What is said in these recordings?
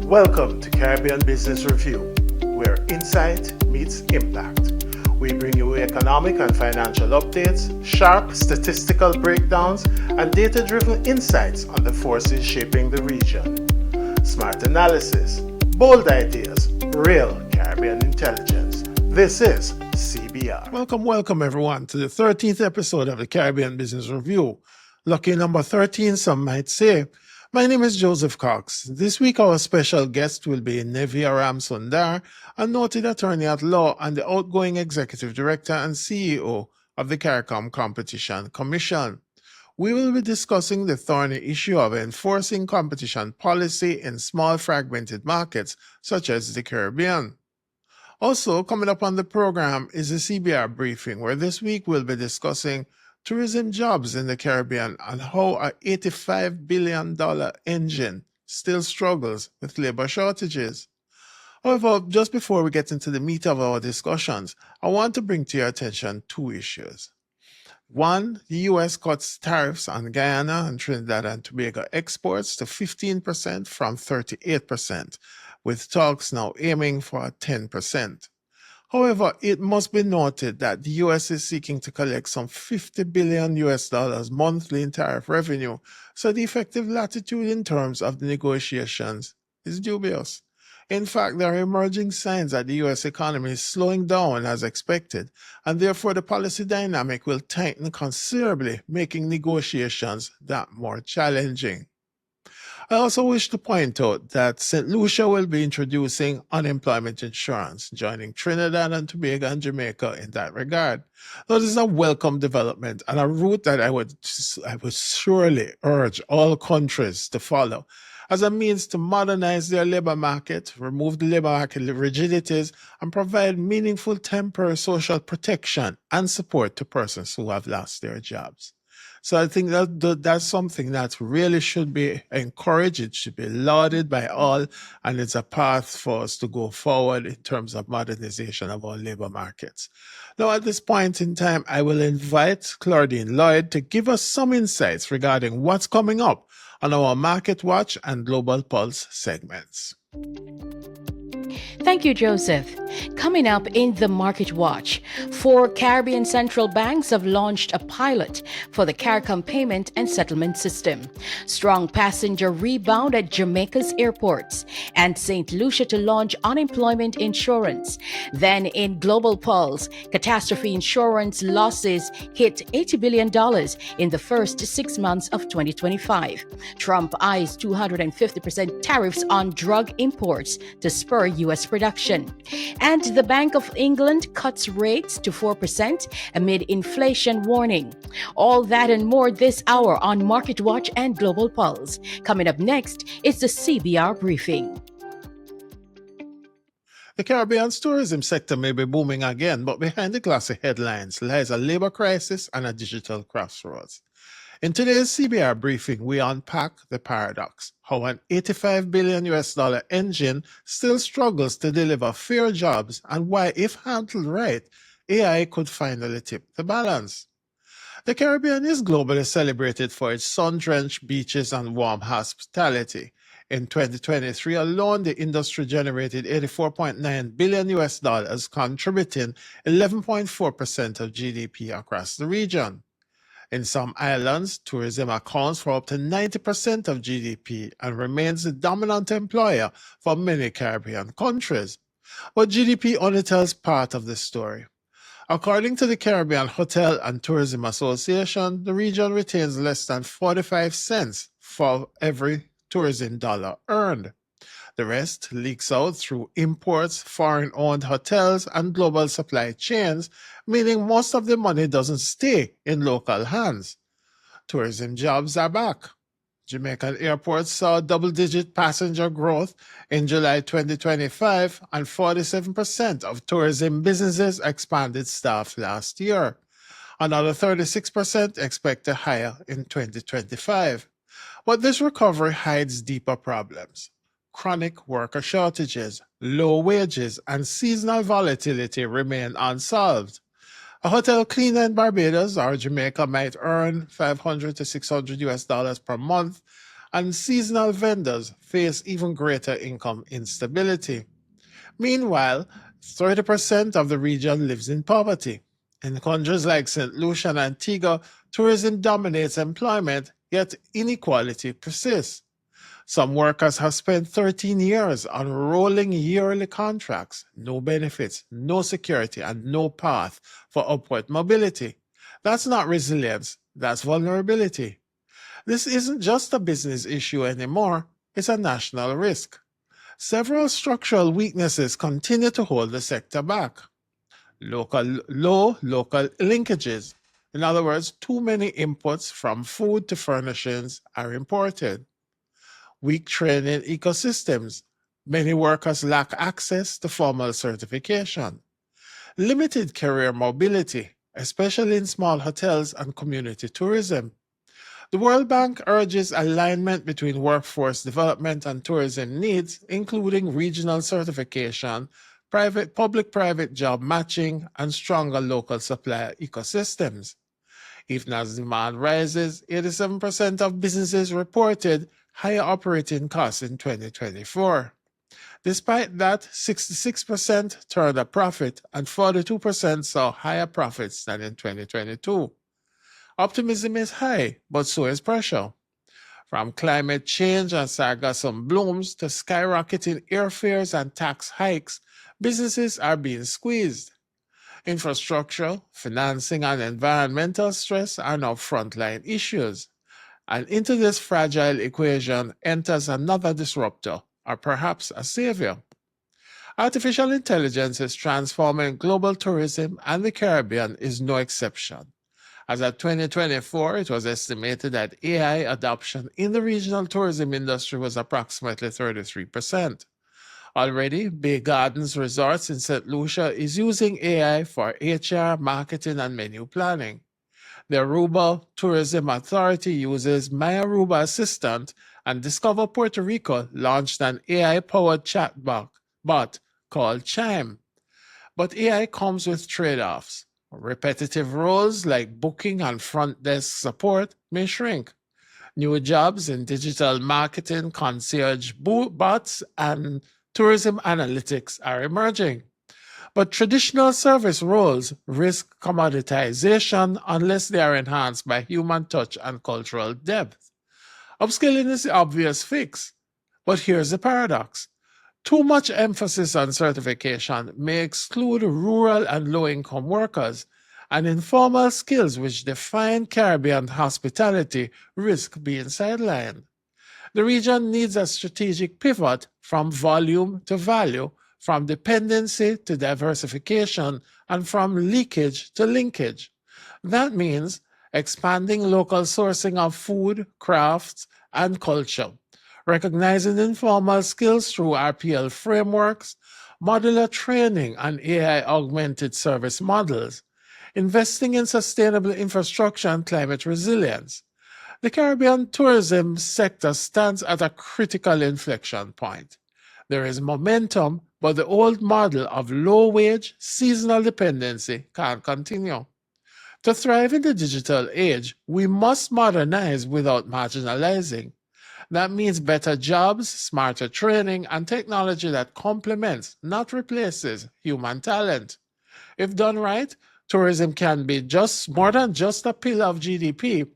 Welcome to Caribbean Business Review, where insight meets impact. We bring you economic and financial updates, sharp statistical breakdowns, and data-driven insights on the forces shaping the region. Smart analysis, bold ideas, real Caribbean intelligence. This is CBR. Welcome everyone to the 13th episode of the Caribbean Business Review. Lucky number 13, some might say. My name is Joseph Cox. This week our special guest will be Nivea Ramsundar, a noted attorney at law and the outgoing executive director and CEO of the CARICOM Competition Commission. We will be discussing the thorny issue of enforcing competition policy in small fragmented markets such as the Caribbean. Also, coming up on the program is a CBR briefing, where this week we'll be discussing tourism jobs in the Caribbean and how an $85 billion engine still struggles with labor shortages. However, just before we get into the meat of our discussions, I want to bring to your attention two issues. One, the U.S. cuts tariffs on Guyana and Trinidad and Tobago exports to 15% from 38%, with talks now aiming for 10%. However, it must be noted that the U.S. is seeking to collect some $50 billion monthly in tariff revenue, so the effective latitude in terms of the negotiations is dubious. In fact, there are emerging signs that the U.S. economy is slowing down as expected, and therefore the policy dynamic will tighten considerably, making negotiations that more challenging. I also wish to point out that St. Lucia will be introducing unemployment insurance, joining Trinidad and Tobago and Jamaica in that regard. Now, this is a welcome development and a route that I would surely urge all countries to follow as a means to modernize their labor market, remove the labor market rigidities, and provide meaningful temporary social protection and support to persons who have lost their jobs. So I think that's something that really should be encouraged. It should be lauded by all, and it's a path for us to go forward in terms of modernization of our labor markets. Now, at this point in time, I will invite Claudine Lloyd to give us some insights regarding what's coming up on our Market Watch and Global Pulse segments. Thank you, Joseph. Coming up in the Market Watch, 4 Caribbean central banks have launched a pilot for the CARICOM payment and settlement system. Strong passenger rebound at Jamaica's airports, and St. Lucia to launch unemployment insurance. Then in Global Pulse, catastrophe insurance losses hit $80 billion in the first 6 months of 2025. Trump eyes 250% tariffs on drug imports to spur U.S. production. And the Bank of England cuts rates to 4% amid inflation warning. All that and more this hour on Market Watch and Global Pulse. Coming up next is the CBR briefing. The Caribbean's tourism sector may be booming again, but behind the glossy headlines lies a labor crisis and a digital crossroads. In today's CBR briefing, we unpack the paradox, how an $85 billion engine still struggles to deliver fair jobs, and why, if handled right, AI could finally tip the balance. The Caribbean is globally celebrated for its sun-drenched beaches and warm hospitality. In 2023 alone, the industry generated $84.9 billion, contributing 11.4% of GDP across the region. In some islands, tourism accounts for up to 90% of GDP and remains the dominant employer for many Caribbean countries. But GDP only tells part of the story. According to the Caribbean Hotel and Tourism Association, the region retains less than 45 cents for every tourism dollar earned. The rest leaks out through imports, foreign-owned hotels, and global supply chains, meaning most of the money doesn't stay in local hands. Tourism jobs are back. Jamaican airports saw double-digit passenger growth in July 2025, and 47% of tourism businesses expanded staff last year. Another 36% expect to hire in 2025. But this recovery hides deeper problems. Chronic worker shortages, low wages, and seasonal volatility remain unsolved. A hotel cleaner in Barbados or Jamaica might earn $500 to $600 per month, and seasonal vendors face even greater income instability. Meanwhile, 30% of the region lives in poverty. In countries like St. Lucia and Antigua, tourism dominates employment, yet inequality persists. Some workers have spent 13 years on rolling yearly contracts, no benefits, no security, and no path for upward mobility. That's not resilience, that's vulnerability. This isn't just a business issue anymore, it's a national risk. Several structural weaknesses continue to hold the sector back. Low local linkages. In other words, too many inputs from food to furnishings are imported. Weak training ecosystems. Many workers lack access to formal certification. Limited career mobility, especially in small hotels and community tourism. The World Bank urges alignment between workforce development and tourism needs, including regional certification, public-private job matching, and stronger local supplier ecosystems. Even as demand rises, 87% of businesses reported higher operating costs in 2024. Despite that, 66% turned a profit and 42% saw higher profits than in 2022. Optimism is high, but so is pressure. From climate change and sargassum blooms to skyrocketing airfares and tax hikes, businesses are being squeezed. Infrastructure, financing, and environmental stress are now frontline issues. And into this fragile equation enters another disruptor, or perhaps a savior. Artificial intelligence is transforming global tourism, and the Caribbean is no exception. As of 2024, it was estimated that AI adoption in the regional tourism industry was approximately 33%. Already, Bay Gardens Resorts in St. Lucia is using AI for HR, marketing, and menu planning. The Aruba Tourism Authority uses My Aruba Assistant, and Discover Puerto Rico launched an AI-powered chatbot called Chime. But AI comes with trade-offs. Repetitive roles like booking and front desk support may shrink. New jobs in digital marketing, concierge bots, and tourism analytics are emerging. But traditional service roles risk commoditization unless they are enhanced by human touch and cultural depth. Upskilling is the obvious fix, but here's the paradox. Too much emphasis on certification may exclude rural and low-income workers, and informal skills which define Caribbean hospitality risk being sidelined. The region needs a strategic pivot from volume to value, from dependency to diversification, and from leakage to linkage. That means expanding local sourcing of food, crafts, and culture, recognizing informal skills through RPL frameworks, modular training, and AI-augmented service models, investing in sustainable infrastructure and climate resilience. The Caribbean tourism sector stands at a critical inflection point. There is momentum, but the old model of low-wage, seasonal dependency can't continue. To thrive in the digital age, we must modernize without marginalizing. That means better jobs, smarter training, and technology that complements, not replaces, human talent. If done right, tourism can be more than just a pillar of GDP.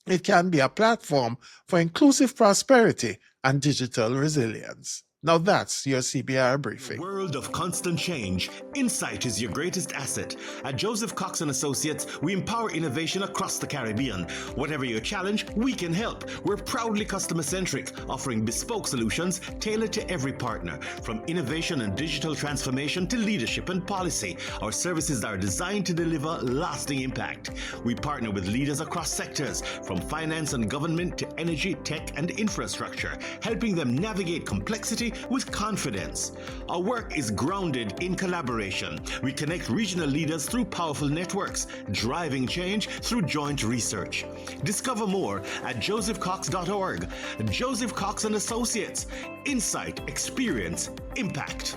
It can be a platform for inclusive prosperity and digital resilience. Now that's your CBR briefing. World of constant change, insight is your greatest asset. At Joseph Cox & Associates, we empower innovation across the Caribbean. Whatever your challenge, we can help. We're proudly customer-centric, offering bespoke solutions tailored to every partner. From innovation and digital transformation to leadership and policy, our services are designed to deliver lasting impact. We partner with leaders across sectors, from finance and government to energy, tech, and infrastructure, helping them navigate complexity with confidence. Our work is grounded in collaboration. We connect regional leaders through powerful networks, driving change through joint research. Discover more at josephcox.org. Joseph Cox & Associates. Insight, experience, impact.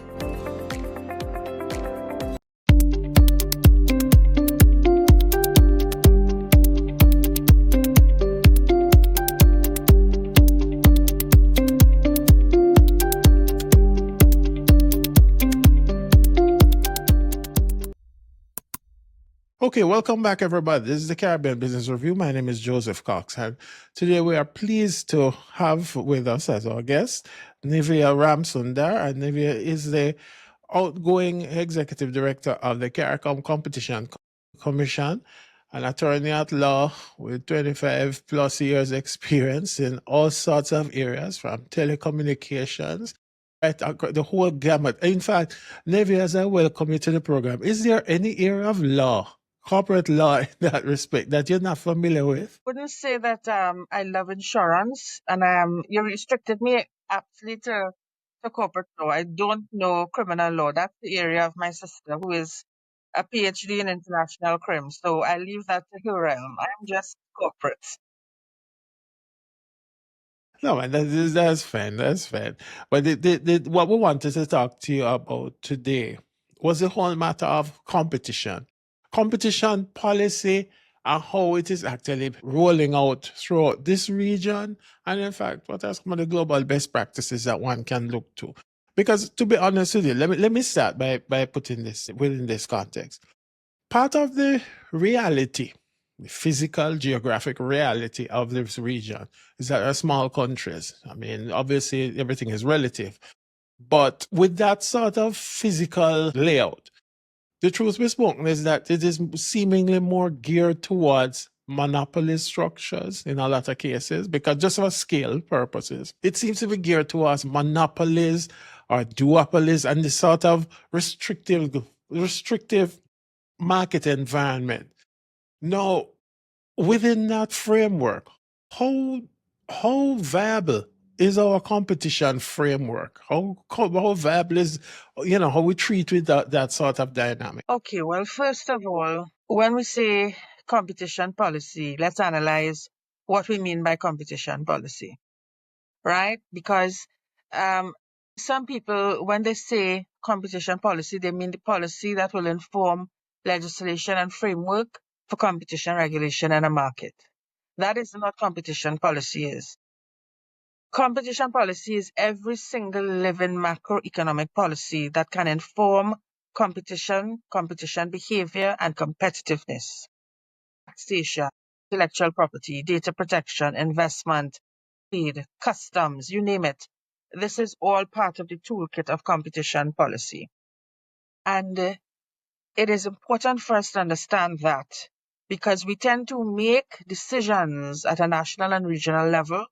Okay, welcome back, everybody. This is the Caribbean Business Review. My name is Joseph Cox, and today we are pleased to have with us as our guest Nivea Ramsundar. And Nivea is the outgoing executive director of the CARICOM Competition Commission, an attorney at law with 25 plus years experience in all sorts of areas, from telecommunications, right, the whole gamut. In fact, Nivea, as I welcome you to the program, is there any area of law, corporate law, in that respect that you're not familiar with? Wouldn't say that I love insurance, and you restricted me absolutely to corporate law. I don't know criminal law. That's the area of my sister, who is a PhD in international crime. So I leave that to her realm. I'm just corporate. No, man, that's fine. That's fine. But what we wanted to talk to you about today was the whole matter of competition policy, and how it is actually rolling out throughout this region. And in fact, what are some of the global best practices that one can look to? Because to be honest with you, let me start by putting this within this context. Part of the reality, the physical, geographic reality of this region is that they're small countries. I mean, obviously, everything is relative. But with that sort of physical layout, the truth be spoken is that it is seemingly more geared towards monopoly structures in a lot of cases, because just for scale purposes, it seems to be geared towards monopolies or duopolies and the sort of restrictive market environment. Now, within that framework, how viable is our competition framework? How viable is, how we treat with that sort of dynamic? Okay, well, first of all, when we say competition policy, let's analyze what we mean by competition policy, right? Because some people, when they say competition policy, they mean the policy that will inform legislation and framework for competition regulation in a market. That is not competition policy is. Competition policy is every single living macroeconomic policy that can inform competition behavior, and competitiveness. Taxation, intellectual property, data protection, investment, trade, customs, you name it. This is all part of the toolkit of competition policy. And it is important for us to understand that, because we tend to make decisions at a national and regional level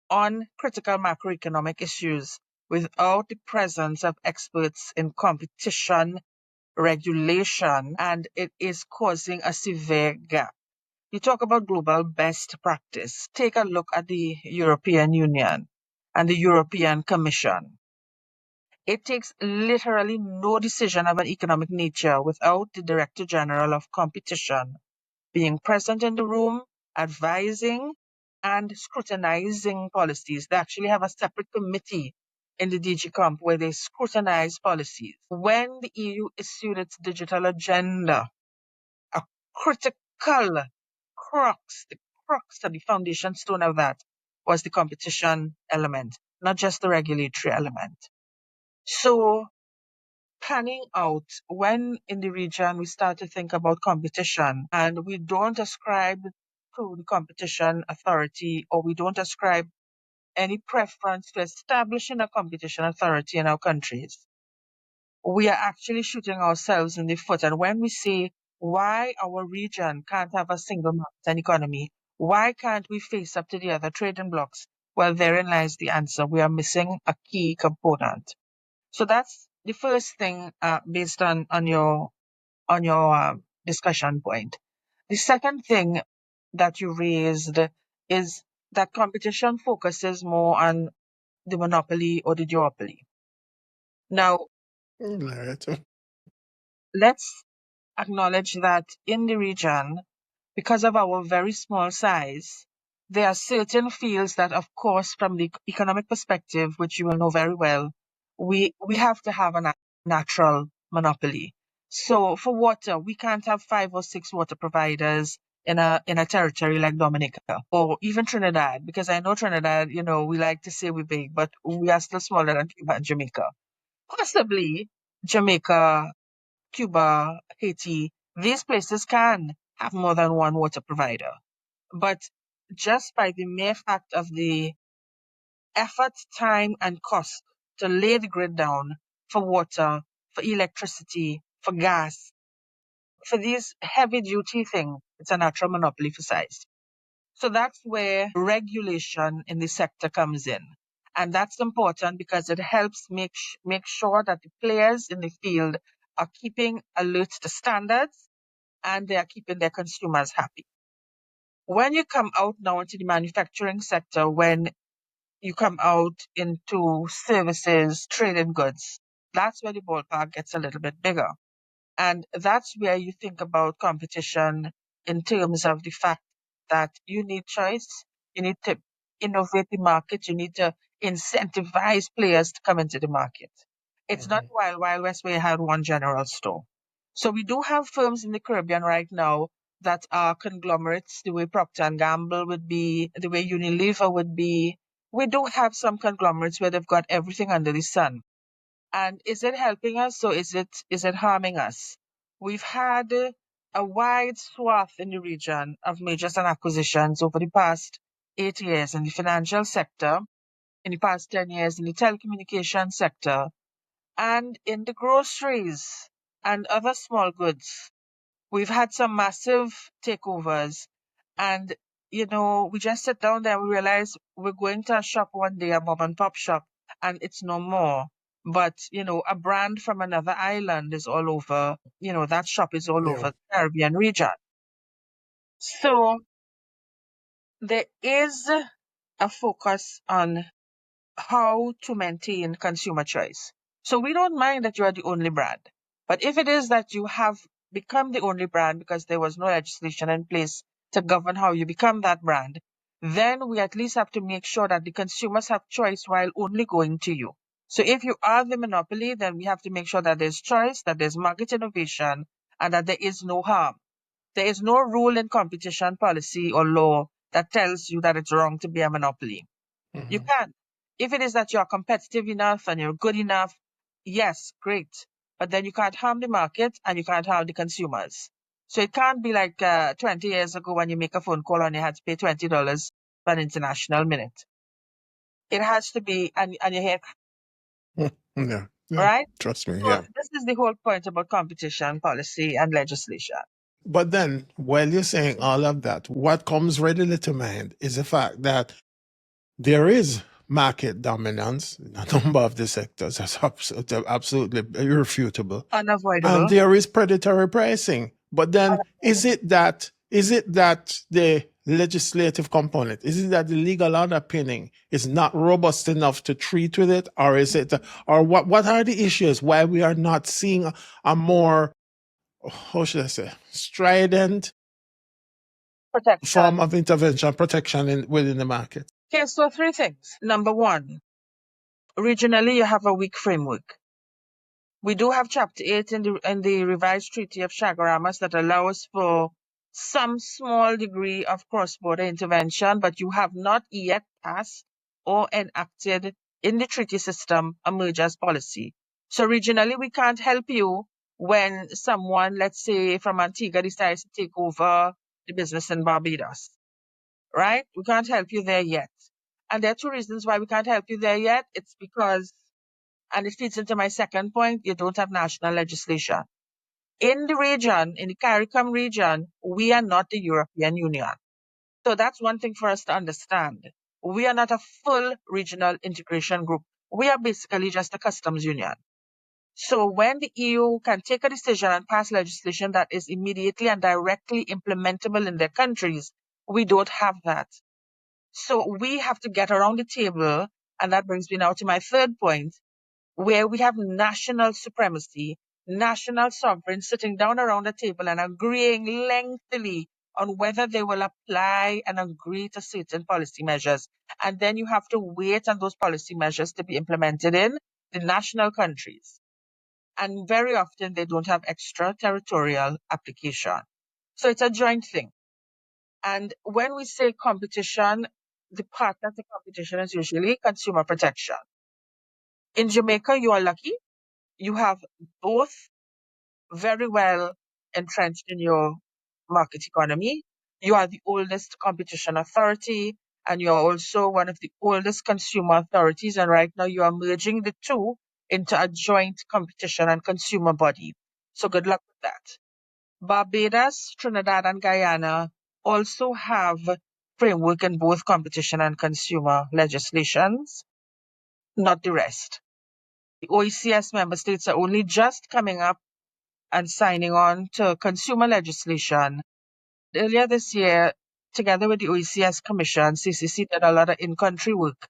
on critical macroeconomic issues without the presence of experts in competition regulation, and it is causing a severe gap. You talk about global best practice. Take a look at the European Union and the European Commission. It takes literally no decision of an economic nature without the Director General of Competition being present in the room, advising and scrutinizing policies. They actually have a separate committee in the DG Comp where they scrutinize policies. When the EU issued its digital agenda, a critical crux, the crux of the foundation stone of that was the competition element, not just the regulatory element. So panning out, when in the region we start to think about competition and we don't ascribe to the competition authority, or we don't ascribe any preference to establishing a competition authority in our countries, we are actually shooting ourselves in the foot. And when we say why our region can't have a single market and economy, why can't we face up to the other trading blocks? Well, therein lies the answer. We are missing a key component. So that's the first thing based on your discussion point. The second thing that you raised is that competition focuses more on the monopoly or the duopoly. Now, Right. let's acknowledge that in the region, because of our very small size, there are certain fields that, of course, from the economic perspective, which you will know very well, we have to have a natural monopoly. So for water, we can't have 5 or 6 water providers in a territory like Dominica or even Trinidad, because I know Trinidad, we like to say we're big, but we are still smaller than Cuba and Jamaica. Possibly Jamaica, Cuba, Haiti, These places can have more than one water provider, but just by the mere fact of the effort, time, and cost to lay the grid down for water, for electricity, for gas, for these heavy duty things, it's a natural monopoly for size. So that's where regulation in the sector comes in. And that's important because it helps make sure that the players in the field are keeping alert to standards and they are keeping their consumers happy. When you come out now into the manufacturing sector, when you come out into services, trading goods, that's where the ballpark gets a little bit bigger. And that's where you think about competition in terms of the fact that you need choice, you need to innovate the market, you need to incentivize players to come into the market. It's not Wild West where you had one general store. So we do have firms in the Caribbean right now that are conglomerates, the way Procter and Gamble would be, the way Unilever would be. We do have some conglomerates where they've got everything under the sun. And is it helping us or is it harming us? We've had a wide swath in the region of mergers and acquisitions over the past 8 years in the financial sector, in the past 10 years in the telecommunications sector, and in the groceries and other small goods. We've had some massive takeovers and, we just sit down there and we realize we're going to a shop one day, a mom and pop shop, and it's no more. But, a brand from another island is all over, that shop is all over the Caribbean region. So there is a focus on how to maintain consumer choice. So we don't mind that you are the only brand. But if it is that you have become the only brand because there was no legislation in place to govern how you become that brand, then we at least have to make sure that the consumers have choice while only going to you. So if you are the monopoly, then we have to make sure that there's choice, that there's market innovation, and that there is no harm. There is no rule in competition policy or law that tells you that it's wrong to be a monopoly. You can. If it is that you're competitive enough and you're good enough, yes, great. But then you can't harm the market and you can't harm the consumers. So it can't be like 20 years ago when you make a phone call and you had to pay $20 for an international minute. It has to be, and you hear, Yeah. right? Trust me. So Yeah. this is the whole point about competition policy and legislation. But then, while you're saying all of that, what comes readily to mind is the fact that there is market dominance in a number of the sectors. That's absolutely irrefutable. Unavoidable. And there is predatory pricing. But then, is it that the legislative component, is it that the legal underpinning is not robust enough to treat with it, or is it, or what are the issues why we are not seeing a more, how should I say, strident form of intervention, protection within the market? Okay, so 3 things. Number 1, regionally you have a weak framework. We do have Chapter 8 in the revised Treaty of Chaguaramas that allows for some small degree of cross-border intervention, but you have not yet passed or enacted in the treaty system a mergers policy. So regionally, we can't help you when someone, let's say from Antigua, decides to take over the business in Barbados, right? We can't help you there yet. And there are 2 reasons why we can't help you there yet. It's because, and it feeds into my second point, you don't have national legislation. In the region, in the CARICOM region, we are not the European Union. So that's one thing for us to understand. We are not a full regional integration group. We are basically just a customs union. So when the EU can take a decision and pass legislation that is immediately and directly implementable in their countries, we don't have that. So we have to get around the table, and that brings me now to my third point, where we have national supremacy, national sovereigns sitting down around the table and agreeing lengthily on whether they will apply and agree to certain policy measures. And then you have to wait on those policy measures to be implemented in the national countries. And very often they don't have extraterritorial application. So it's a joint thing. And when we say competition, the partner to competition is usually consumer protection. In Jamaica, you are lucky. You have both very well entrenched in your market economy. You are the oldest competition authority, and you're also one of the oldest consumer authorities. And right now, you are merging the two into a joint competition and consumer body. So good luck with that. Barbados, Trinidad, and Guyana also have framework in both competition and consumer legislations, not the rest. The OECS member states are only just coming up and signing on to consumer legislation. Earlier this year, together with the OECS Commission, CCC did a lot of in-country work,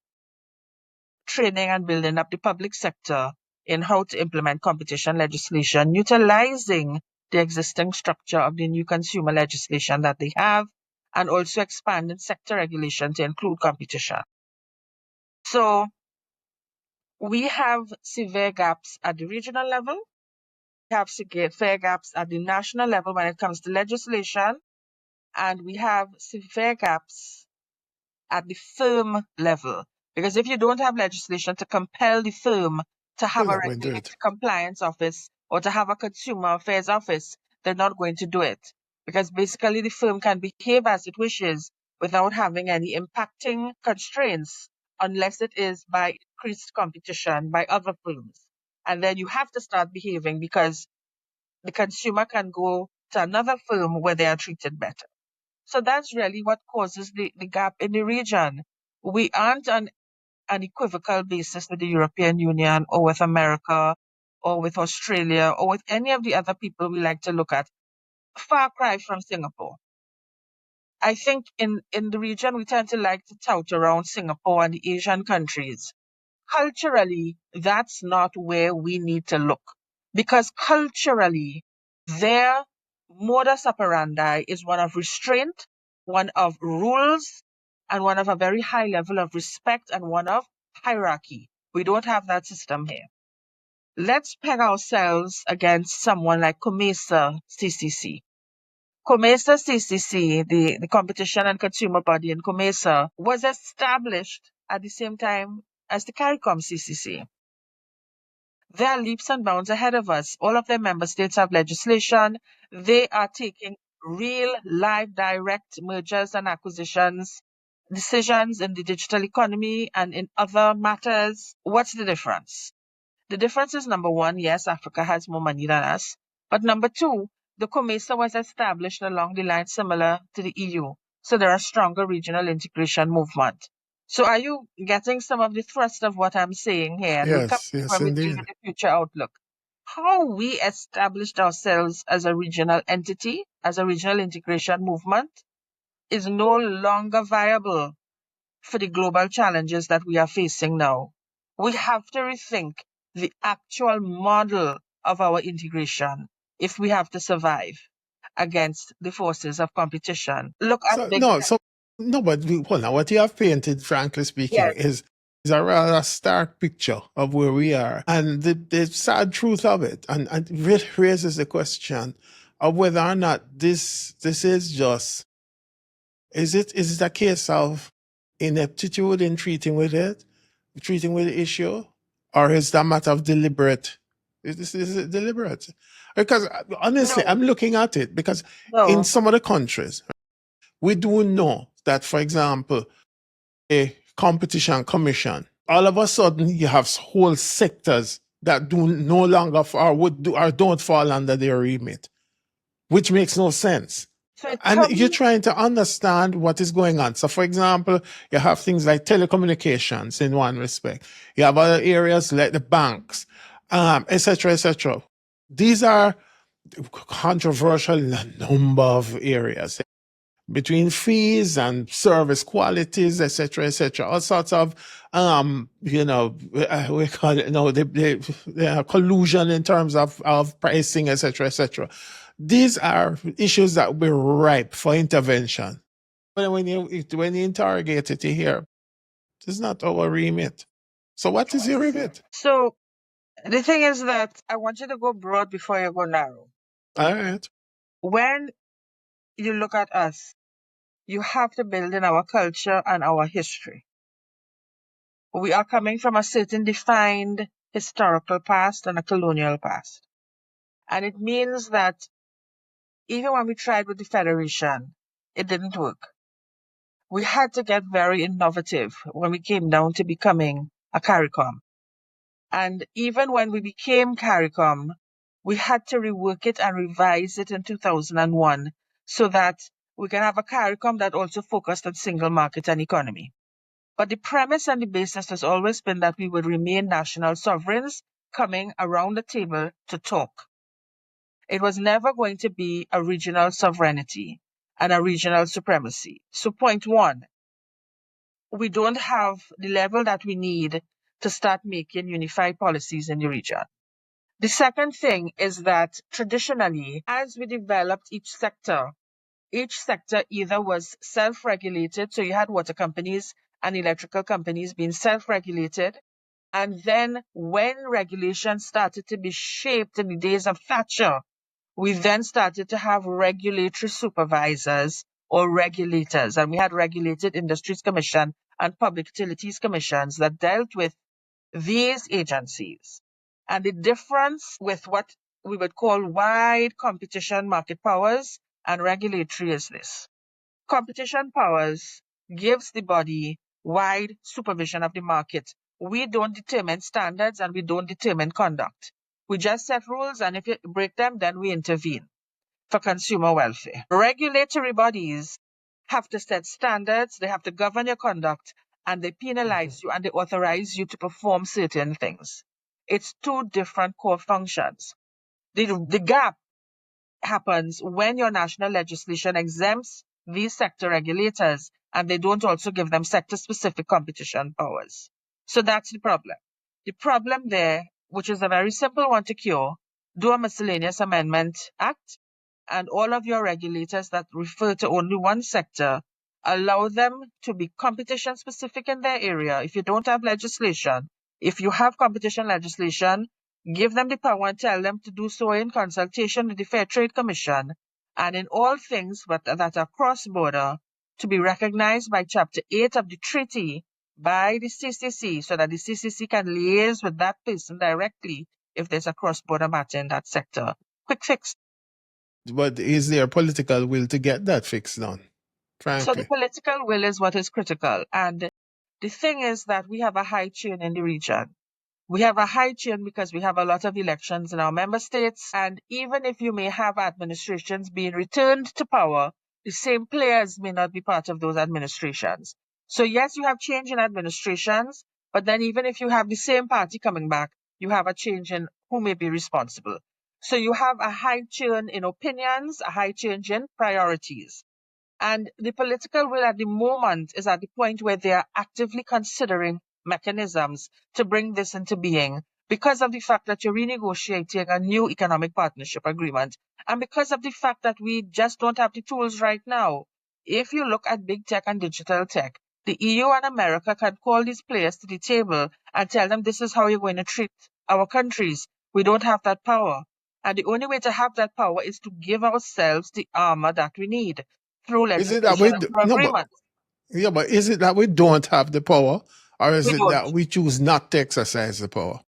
training and building up the public sector in how to implement competition legislation, utilizing the existing structure of the new consumer legislation that they have, and also expanding sector regulation to include competition. So we have severe gaps at the regional level. We have severe gaps at the national level when it comes to legislation, and we have severe gaps at the firm level. Because if you don't have legislation to compel the firm to have a That won't do regulatory it. compliance office or to have a consumer affairs office, they're not going to do it. Because basically the firm can behave as it wishes without having any impacting constraints unless it is by increased competition by other firms. And then you have to start behaving because the consumer can go to another firm where they are treated better. So that's really what causes the gap in the region. We aren't on an equivocal basis with the European Union or with America or with Australia or with any of the other people we like to look at. Far cry from Singapore. I think in the region we tend to like to tout around Singapore and the Asian countries. Culturally, that's not where we need to look. Because culturally, their modus operandi is one of restraint, one of rules, and one of a very high level of respect and one of hierarchy. We don't have that system here. Let's peg ourselves against someone like COMESA CCC. COMESA CCC, the competition and consumer body in COMESA, was established at the same time as the CARICOM CCC. They are leaps and bounds ahead of us. All of their member states have legislation. They are taking real, live, direct mergers and acquisitions, decisions in the digital economy and in other matters. What's the difference? The difference is number one, yes, Africa has more money than us. But number two, the COMESA was established along the line similar to the EU. So there are stronger regional integration movement. So are you getting some of the thrust of what I'm saying here? And we'll come Yes, yes, when we deal indeed. with the future outlook. How we established ourselves as a regional entity, as a regional integration movement, is no longer viable for the global challenges that we are facing now. We have to rethink the actual model of our integration if we have to survive against the forces of competition. Look at So big no, tech. so no, but hold on. What you have painted, frankly speaking, Yes. is a rather stark picture of where we are, and the sad truth of it, and it raises the question of whether or not this is just is it a case of ineptitude in treating with the issue, or is that a matter of deliberate? Is it deliberate? Because honestly, No, I'm looking at it because in no. some of the countries, we do know that, for example, a competition commission, all of a sudden you have whole sectors that do no longer or would do or don't fall under their remit, which makes no sense. So it's And you're coming. trying to understand what is going on. So, for example, you have things like telecommunications in one respect. You have other areas like the banks, etc., etc. These are controversial in a number of areas between fees and service qualities, etc., etc. All sorts of, we call it, the collusion in terms of pricing, etc., etc. These are issues that will be ripe for intervention. But when you interrogate it, you hear this is not our remit. So what is your remit? So the thing is that I want you to go broad before you go narrow. All right. When you look at us, you have to build in our culture and our history. We are coming from a certain defined historical past and a colonial past. And it means that even when we tried with the Federation, it didn't work. We had to get very innovative when we came down to becoming a CARICOM. And even when we became CARICOM, we had to rework it and revise it in 2001 so that we can have a CARICOM that also focused on single market and economy. But the premise and the basis has always been that we would remain national sovereigns coming around the table to talk. It was never going to be a regional sovereignty and a regional supremacy. So point one, we don't have the level that we need to start making unified policies in the region. The second thing is that traditionally, as we developed each sector either was self-regulated, so you had water companies and electrical companies being self-regulated, and then when regulations started to be shaped in the days of Thatcher, we then started to have regulatory supervisors or regulators, and we had Regulated Industries Commission and Public Utilities Commissions that dealt with these agencies. And the difference with what we would call wide competition market powers and regulatory is this. Competition powers gives the body wide supervision of the market. We don't determine standards and we don't determine conduct. We just set rules, and if you break them, then we intervene for consumer welfare. Regulatory bodies have to set standards, they have to govern your conduct, and they penalize you and they authorize you to perform certain things. It's two different core functions. The gap happens when your national legislation exempts these sector regulators and they don't also give them sector-specific competition powers. So that's the problem. The problem there, which is a very simple one to cure, do a miscellaneous amendment act, and all of your regulators that refer to only one sector, allow them to be competition specific in their area. If you don't have legislation, if you have competition legislation, give them the power and tell them to do so in consultation with the Fair Trade Commission, and in all things that are cross-border, to be recognized by Chapter 8 of the treaty by the CCC, so that the CCC can liaise with that person directly if there's a cross-border matter in that sector. Quick fix. But is there a political will to get that fix done? So the Frankly. political will is what is critical. And the thing is that we have a high chain in the region. We have a high chain because we have a lot of elections in our member states. And even if you may have administrations being returned to power, the same players may not be part of those administrations. So yes, you have change in administrations, but then even if you have the same party coming back, you have a change in who may be responsible. So you have a high churn in opinions, a high change in priorities. And the political will at the moment is at the point where they are actively considering mechanisms to bring this into being because of the fact that you're renegotiating a new economic partnership agreement and because of the fact that we just don't have the tools right now. If you look at big tech and digital tech, the EU and America can call these players to the table and tell them this is how you're going to treat our countries. We don't have that power. And the only way to have that power is to give ourselves the armor that we need through Is it that we legislation and through no, agreements. but is it that we don't have the power, or is We it don't. that we choose not to exercise the power?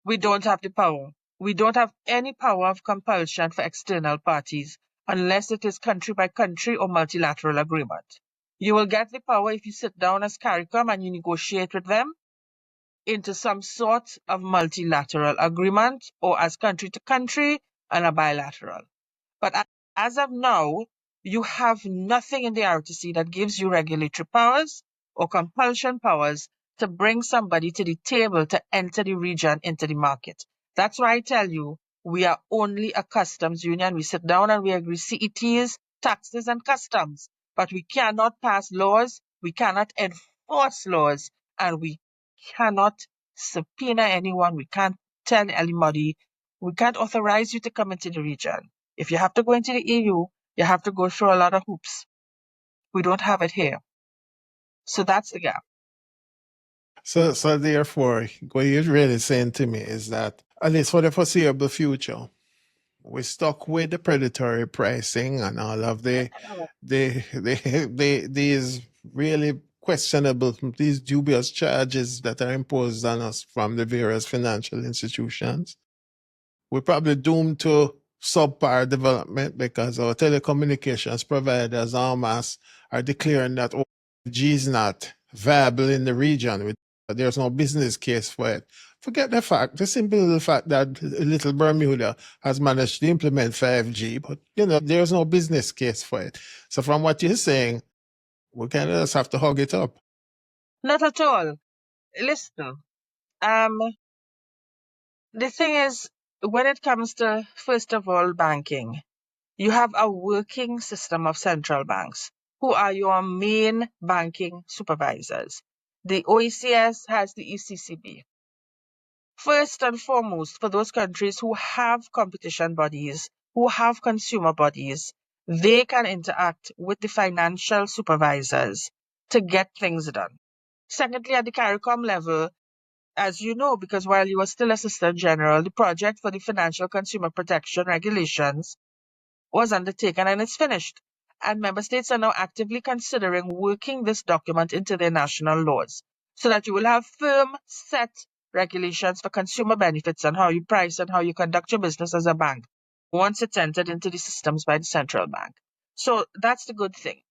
We don't have the power. We don't have any power of compulsion for external parties unless it is country by country or multilateral agreement. You will get the power if you sit down as CARICOM and you negotiate with them into some sort of multilateral agreement or as country to country and a bilateral. But as of now, you have nothing in the RTC that gives you regulatory powers or compulsion powers to bring somebody to the table to enter the region into the market. That's why I tell you, we are only a customs union. We sit down and we agree CETs, taxes, and customs. But we cannot pass laws, we cannot enforce laws, and we cannot subpoena anyone. We can't tell anybody. We can't authorize you to come into the region. If you have to go into the EU, you have to go through a lot of hoops. We don't have it here. So that's the gap. So therefore, what you're really saying to me is that, at least for the foreseeable future, we're stuck with the predatory pricing and all of these really questionable, these dubious charges that are imposed on us from the various financial institutions. We're probably doomed to subpar development because our telecommunications providers en masse are declaring that 5G is not viable in the region. There's no business case for it. Forget the fact, the simple fact that little Bermuda has managed to implement 5G, but there's no business case for it. So from what you're saying, we kind of just have to hug it up. Not at all. Listen, the thing is, when it comes to, first of all, banking, you have a working system of central banks who are your main banking supervisors. The OECS has the ECCB. First and foremost, for those countries who have competition bodies, who have consumer bodies, they can interact with the financial supervisors to get things done. Secondly, at the CARICOM level, as you know, because while you were still Assistant General, the project for the Financial Consumer Protection Regulations was undertaken and it's finished. And member states are now actively considering working this document into their national laws so that you will have firm, set regulations for consumer benefits and how you price and how you conduct your business as a bank once it's entered into the systems by the central bank. So that's the good thing.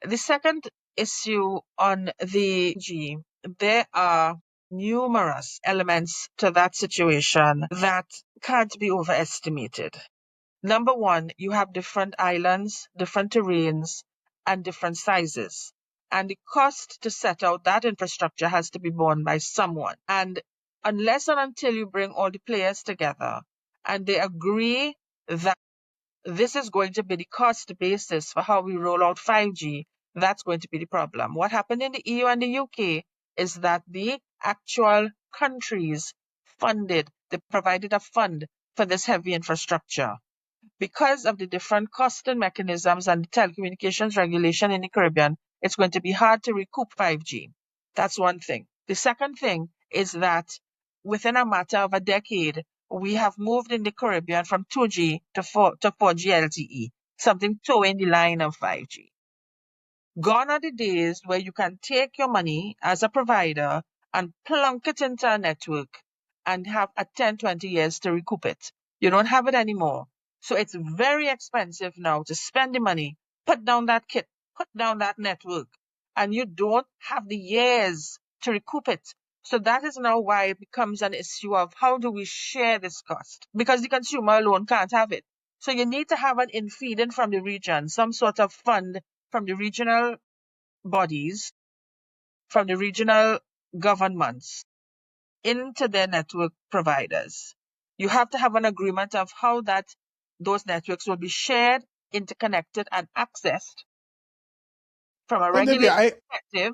The second issue on the G, there are numerous elements to that situation that can't be overestimated. Number one, you have different islands, different terrains, and different sizes. And the cost to set out that infrastructure has to be borne by someone. And unless and until you bring all the players together and they agree that this is going to be the cost basis for how we roll out 5G, that's going to be the problem. What happened in the EU and the UK is that the actual countries they provided a fund for this heavy infrastructure. Because of the different costing mechanisms and the telecommunications regulation in the Caribbean, it's going to be hard to recoup 5G. That's one thing. The second thing is that within a matter of a decade, we have moved in the Caribbean from 2G to 4G LTE, something towing the line of 5G. Gone are the days where you can take your money as a provider and plunk it into a network and have a 10, 20 years to recoup it. You don't have it anymore. So it's very expensive now to spend the money, put down that kit, put down that network, and you don't have the years to recoup it. So that is now why it becomes an issue of how do we share this cost? Because the consumer alone can't have it. So you need to have an infeeding from the region, some sort of fund from the regional bodies, from the regional governments into their network providers. You have to have an agreement of how those networks will be shared, interconnected, and accessed from a regulatory perspective.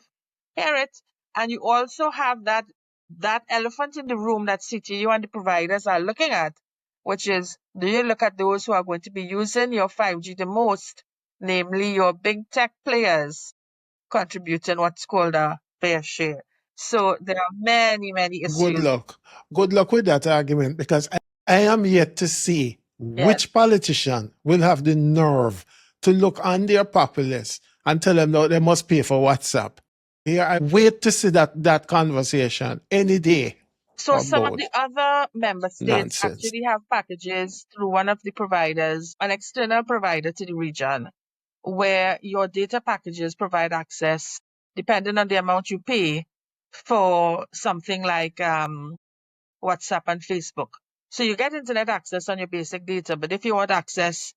Hear it. And you also have that elephant in the room that CTU and the providers are looking at, which is, do you look at those who are going to be using your 5G the most, namely your big tech players contributing what's called a fair share. So there are many, many issues. Good luck. Good luck with that argument because I am yet to see which politician will have the nerve to look on their populace and tell them that they must pay for WhatsApp. Yeah, I wait to see that conversation any day. So some of the other member states actually have packages through one of the providers, an external provider to the region, where your data packages provide access, depending on the amount you pay, for something like WhatsApp and Facebook. So you get internet access on your basic data, but if you want access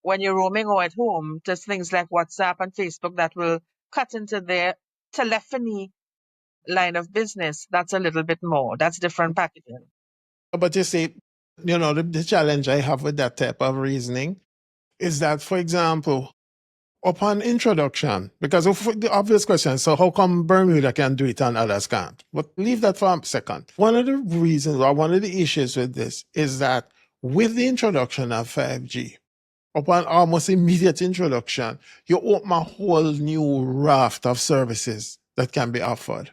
when you're roaming or at home to things like WhatsApp and Facebook that will cut into their telephony line of business, that's a little bit more. That's different packaging. But you see, the challenge I have with that type of reasoning is that, for example, upon introduction, because of the obvious question, so how come Bermuda can do it and others can't? But leave that for a second. One of the reasons or one of the issues with this is that with the introduction of 5G, upon almost immediate introduction, you open a whole new raft of services that can be offered.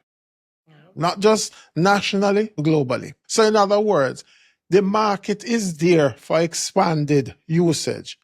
Not just nationally, globally. So in other words, the market is there for expanded usage.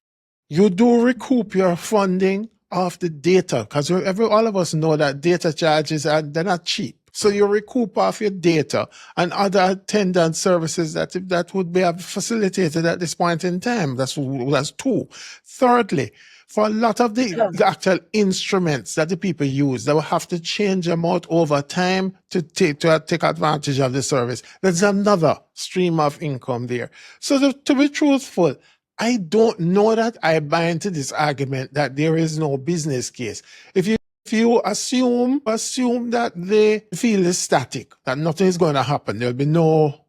You do recoup your funding of the data because all of us know that data charges they're not cheap. So you recoup off your data and other attendant services that would be facilitated at this point in time. That's two. Thirdly, for a lot of the actual instruments that the people use, they will have to change them out over time to take advantage of the service. There's another stream of income there. So to be truthful, I don't know that I buy into this argument that there is no business case. If you assume that the field is static, that nothing is going to happen, there'll be no,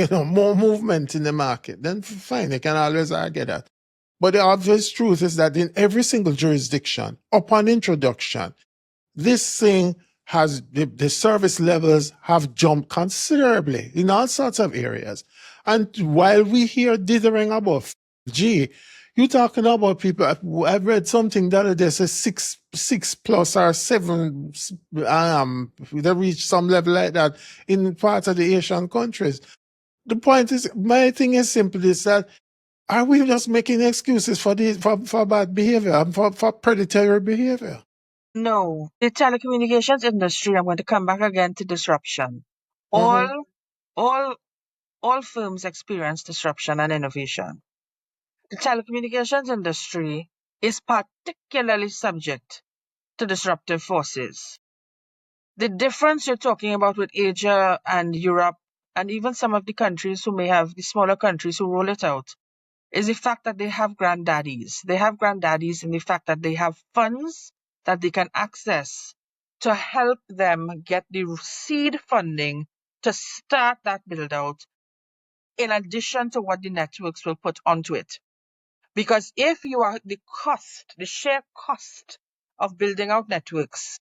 more movement in the market, then fine, you can always argue that. But the obvious truth is that in every single jurisdiction, upon introduction, this thing has, the service levels have jumped considerably in all sorts of areas. And while we hear dithering about 5G, you're talking about people. I've read something the other day says six plus or seven, they reach some level like that in parts of the Asian countries. The point is, my thing is simply is that, are we just making excuses for bad behavior and for predatory behavior? No, the telecommunications industry, I'm going to come back again to disruption. Mhm. All firms experience disruption and innovation. The telecommunications industry is particularly subject to disruptive forces. The difference you're talking about with Asia and Europe, and even some of the countries who may have the smaller countries who roll it out, is the fact that they have granddaddies. They have granddaddies in the fact that they have funds that they can access to help them get the seed funding to start that build out, in addition to what the networks will put onto it. Because if you are the sheer cost of building out networks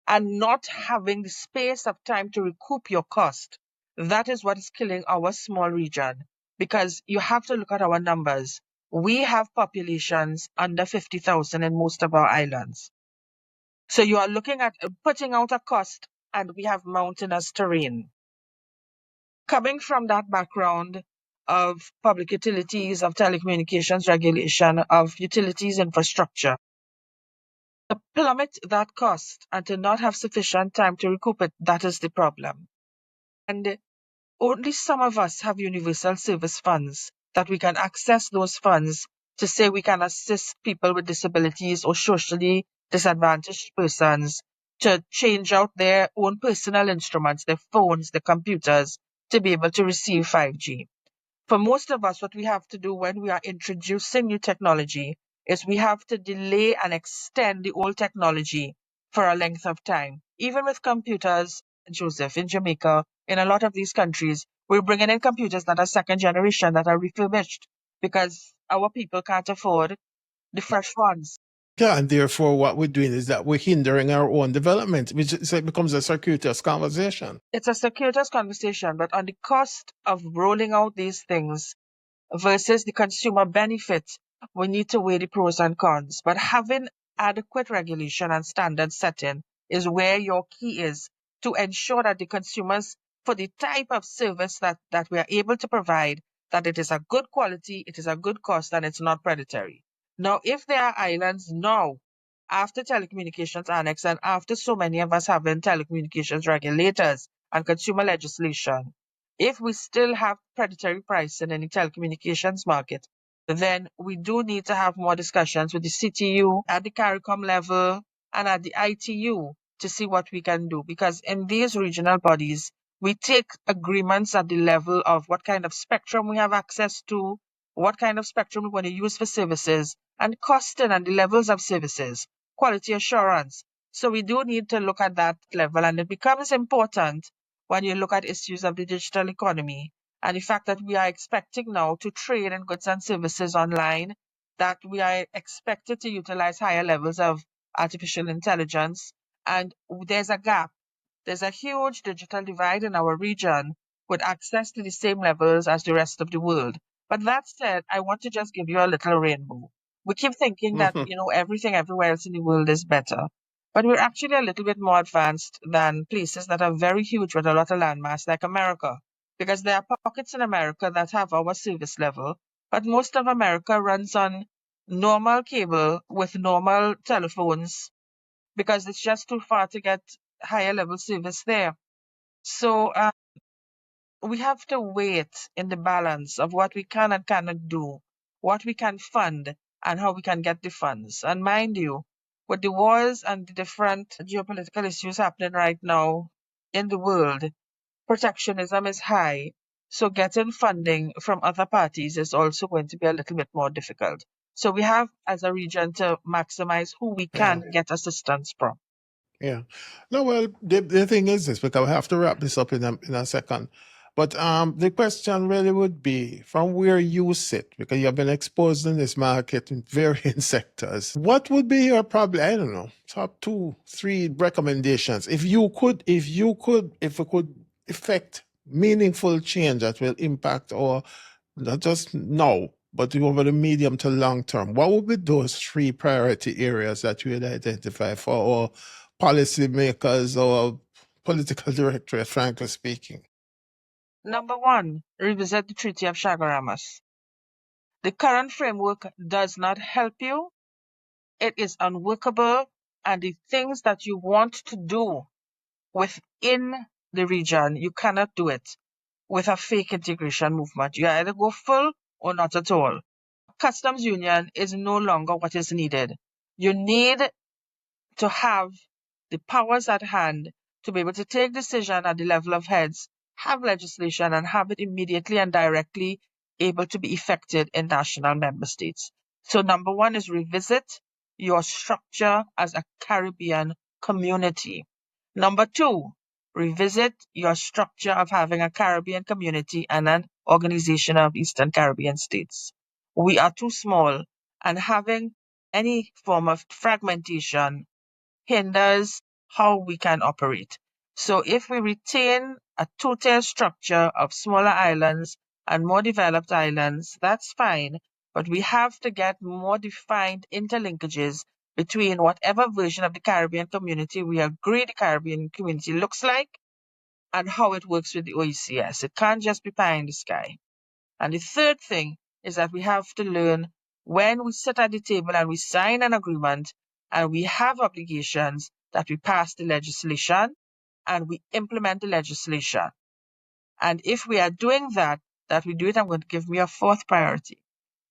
and not having the space of time to recoup your cost, that is what is killing our small region. Because you have to look at our numbers. We have populations under 50,000 in most of our islands. So you are looking at putting out a cost, and we have mountainous terrain. Coming from that background of public utilities, of telecommunications regulation, of utilities infrastructure, to plummet that cost and to not have sufficient time to recoup it, that is the problem. And only some of us have universal service funds that we can access those funds to say we can assist people with disabilities or socially disadvantaged persons to change out their own personal instruments, their phones, their computers, to be able to receive 5G. For most of us, what we have to do when we are introducing new technology is we have to delay and extend the old technology for a length of time. Even with computers, Joseph, in Jamaica, in a lot of these countries, we're bringing in computers that are second generation, that are refurbished, because our people can't afford the fresh ones. Yeah, and therefore what we're doing is that we're hindering our own development, so it becomes a circuitous conversation. It's a circuitous conversation, but on the cost of rolling out these things versus the consumer benefit, we need to weigh the pros and cons. But having adequate regulation and standard setting is where your key is, to ensure that the consumers, for the type of service that we are able to provide, that it is a good quality, it is a good cost, and it's not predatory. Now, if there are islands now, after Telecommunications Annex and after so many of us having telecommunications regulators and consumer legislation, if we still have predatory pricing in the telecommunications market, then we do need to have more discussions with the CTU at the CARICOM level and at the ITU to see what we can do. Because in these regional bodies, we take agreements at the level of what kind of spectrum we have access to, what kind of spectrum we want to use for services, and costing and the levels of services, quality assurance. So we do need to look at that level, and it becomes important when you look at issues of the digital economy and the fact that we are expecting now to trade in goods and services online, that we are expected to utilize higher levels of artificial intelligence, and there's a gap. There's a huge digital divide in our region with access to the same levels as the rest of the world. But that said, I want to just give you a little rainbow. We keep thinking that, everything everywhere else in the world is better. But we're actually a little bit more advanced than places that are very huge with a lot of landmass like America. Because there are pockets in America that have our service level, but most of America runs on normal cable with normal telephones because it's just too far to get higher level service there. So we have to wait in the balance of what we can and cannot do, what we can fund, and how we can get the funds. And mind you, with the wars and the different geopolitical issues happening right now in the world, protectionism is high. So getting funding from other parties is also going to be a little bit more difficult. So we have, as a region, to maximize who we Yeah. can get assistance from. Yeah. No, well, the thing is this, because we have to wrap this up in a second. But the question really would be from where you sit, because you have been exposed in this market in varying sectors. What would be your probably, I don't know, top 2, 3 recommendations if we could effect meaningful change that will impact our not just now, but over the medium to long term? What would be those 3 priority areas that you would identify for our policymakers or political directorate, frankly speaking? Number one, revisit the Treaty of Chaguaramas. The current framework does not help you. It is unworkable, and the things that you want to do within the region, you cannot do it with a fake integration movement. You either go full or not at all. Customs union is no longer what is needed. You need to have the powers at hand to be able to take decision at the level of heads, have legislation, and have it immediately and directly able to be effected in national member states. So number one is revisit your structure as a Caribbean community. Number two, revisit your structure of having a Caribbean community and an organization of Eastern Caribbean states. We are too small, and having any form of fragmentation hinders how we can operate. So if we retain a two-tier structure of smaller islands and more developed islands, that's fine, but we have to get more defined interlinkages between whatever version of the Caribbean community we agree the Caribbean community looks like and how it works with the OECS. It can't just be pie in the sky. And the third thing is that we have to learn when we sit at the table and we sign an agreement and we have obligations that we pass the legislation and we implement the legislation. And if we are doing that, we do it, I'm going to give me a fourth priority.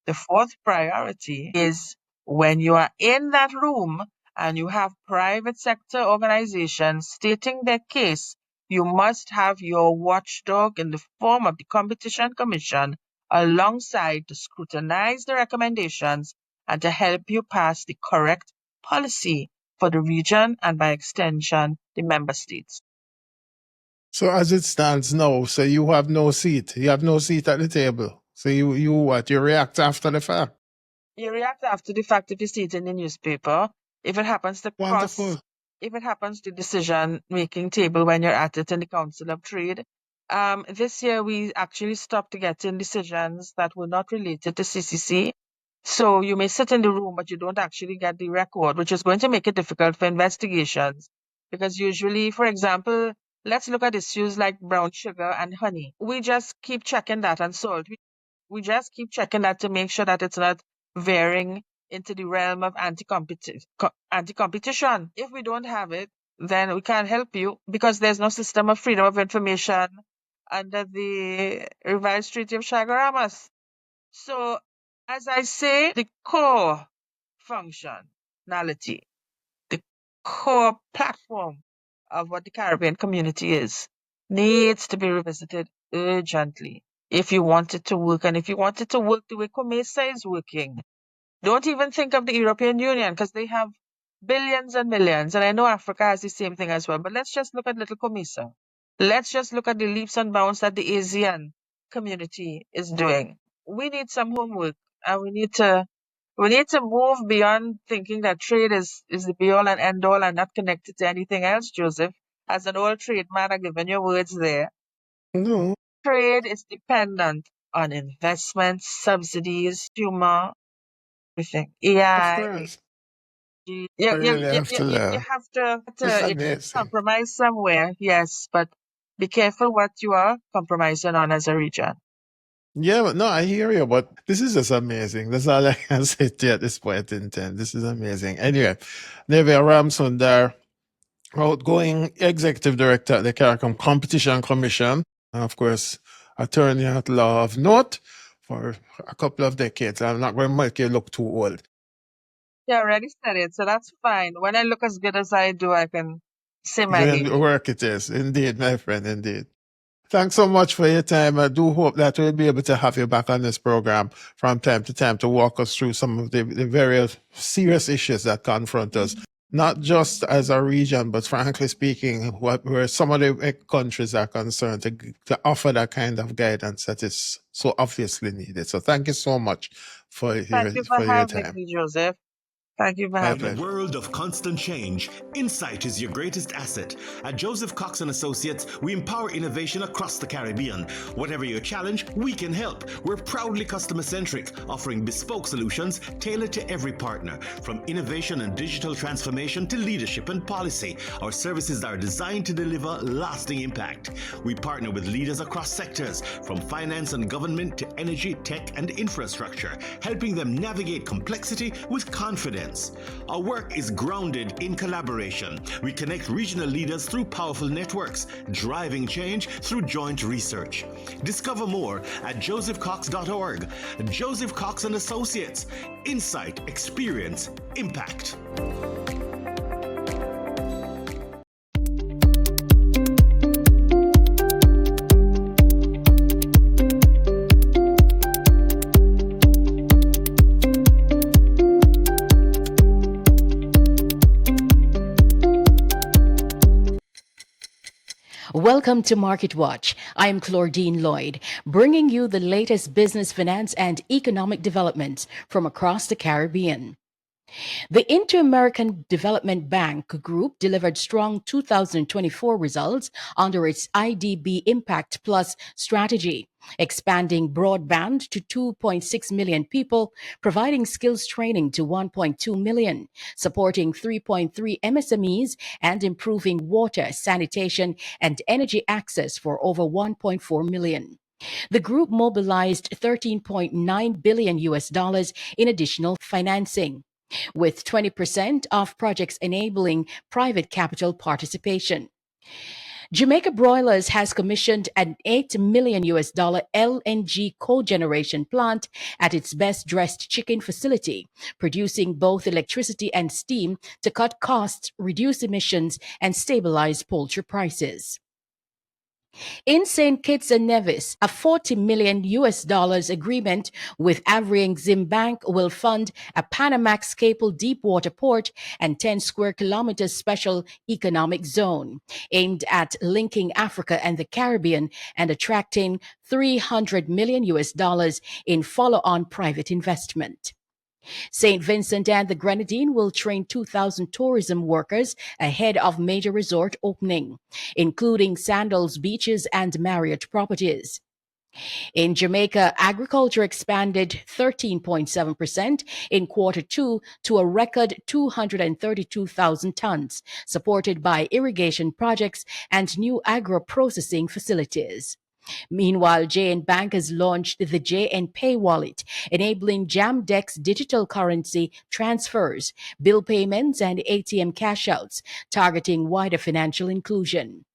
The fourth priority is when you are in that room and you have private sector organizations stating their case, you must have your watchdog in the form of the Competition Commission alongside to scrutinize the recommendations and to help you pass the correct policy for the region and by extension, the member states. So as it stands now, so you have no seat. You have no seat at the table. So you what? You react after the fact. You react after the fact if you see it in the newspaper. If it happens to Wonderful. if it happens to decision-making table when you're at it in the Council of Trade. This year we actually stopped getting decisions that were not related to CCC. So you may sit in the room, but you don't actually get the record, which is going to make it difficult for investigations. Because usually, for example, let's look at issues like brown sugar and honey. We just keep checking that, and salt. We just keep checking that to make sure that it's not veering into the realm of anti-competition. If we don't have it, then we can't help you because there's no system of freedom of information under the revised Treaty of Chaguaramas. So, as I say, the core functionality, the core platform of what the Caribbean community is, needs to be revisited urgently if you want it to work, and if you want it to work the way COMESA is working. Don't even think of the European Union because they have billions and millions, and I know Africa has the same thing as well, but let's just look at little COMESA. Let's just look at the leaps and bounds that the ASEAN community is doing. We need some homework, and we need to move beyond thinking that trade is the be all and end all and not connected to anything else, Joseph. As an old trade man, I'm giving your words there. No. Trade is dependent on investments, subsidies, humor, everything. Of AI. course. You I really have to laugh. have to It's if amazing. compromise somewhere, yes, but be careful what you are compromising on as a region. Yeah, but no, I hear you, but this is just amazing. That's all I can say to you at this point in time. This is amazing. Anyway, Nivea Ramsundar, outgoing executive director at the CARICOM Competition Commission, and of course, attorney at law of note for a couple of decades. I'm not going to make you look too old. You already said it, so that's fine. When I look as good as I do, I can say my Good age. work it is. Indeed, my friend, indeed. Thanks so much for your time. I do hope that we'll be able to have you back on this program from time to time to walk us through some of the various serious issues that confront us, not just as a region, but frankly speaking, where some of the countries are concerned, to offer that kind of guidance that is so obviously needed. So thank you so much for Thank you for your having time. me, Joseph. Thank you for My having In a me. pleasure. world of constant change, insight is your greatest asset. At Joseph Cox and Associates, we empower innovation across the Caribbean. Whatever your challenge, we can help. We're proudly customer-centric, offering bespoke solutions tailored to every partner. From innovation and digital transformation to leadership and policy, our services are designed to deliver lasting impact. We partner with leaders across sectors, from finance and government to energy, tech, and infrastructure, helping them navigate complexity with confidence. Our work is grounded in collaboration. We connect regional leaders through powerful networks, driving change through joint research. Discover more at josephcox.org. Joseph Cox and Associates. Insight, experience, impact. Welcome to Market Watch. I am Claudine Lloyd, bringing you the latest business, finance, and economic developments from across the Caribbean. The Inter-American Development Bank Group delivered strong 2024 results under its IDB Impact Plus strategy, expanding broadband to 2.6 million people, providing skills training to 1.2 million, supporting 3.3 MSMEs, and improving water, sanitation, and energy access for over 1.4 million. The group mobilized 13.9 billion US dollars in additional financing, with 20% of projects enabling private capital participation. Jamaica Broilers has commissioned an 8 million US dollar LNG cogeneration plant at its best dressed chicken facility, producing both electricity and steam to cut costs, reduce emissions, and stabilize poultry prices. In St. Kitts and Nevis, a 40 million US dollars agreement with Avriang Zimbank will fund a Panamax cable deepwater port and 10 square kilometers special economic zone aimed at linking Africa and the Caribbean and attracting 300 million US dollars in follow-on private investment. St. Vincent and the Grenadine will train 2,000 tourism workers ahead of major resort opening, including Sandals Beaches and Marriott Properties. In Jamaica, agriculture expanded 13.7% in quarter two to a record 232,000 tons, supported by irrigation projects and new agro-processing facilities. Meanwhile, JN Bank has launched the JN Pay wallet, enabling Jamdex digital currency transfers, bill payments, and ATM cash outs, targeting wider financial inclusion.